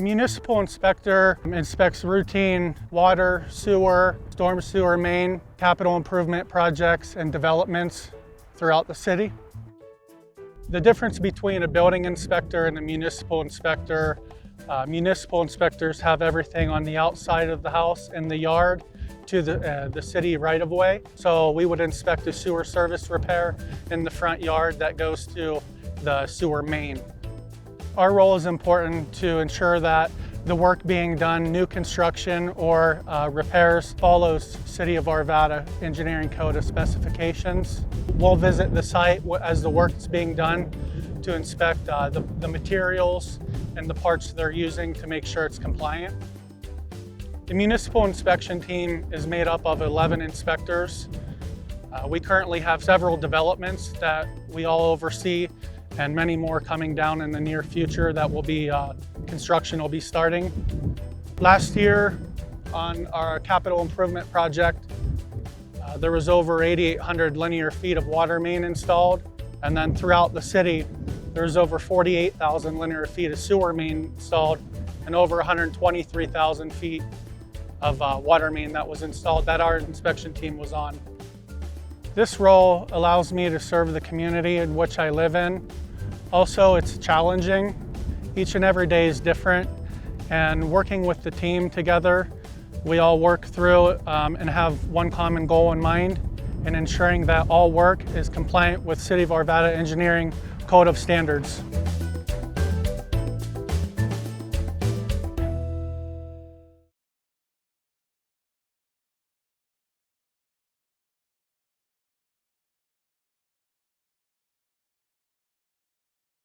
municipal inspector inspects routine water, sewer, storm sewer main, capital improvement projects and developments throughout the city. The difference between a building inspector and a municipal inspector, municipal inspectors have everything on the outside of the house and the yard to the city right-of-way. So we would inspect a sewer service repair in the front yard that goes to the sewer main. Our role is important to ensure that the work being done, new construction or repairs, follows City of Arvada Engineering Code of specifications. We'll visit the site as the work is being done to inspect the materials and the parts they're using to make sure it's compliant. The municipal inspection team is made up of 11 inspectors. We currently have several developments that we all oversee and many more coming down in the near future that will be, construction will be starting. Last year on our capital improvement project, there was over 8,800 linear feet of water main installed. And then throughout the city, there's over 48,000 linear feet of sewer main installed and over 123,000 feet of water main that was installed that our inspection team was on. This role allows me to serve the community in which I live in. Also, it's challenging. Each and every day is different, and working with the team together, we all work through and have one common goal in mind, in ensuring that all work is compliant with City of Arvada Engineering Code of Standards.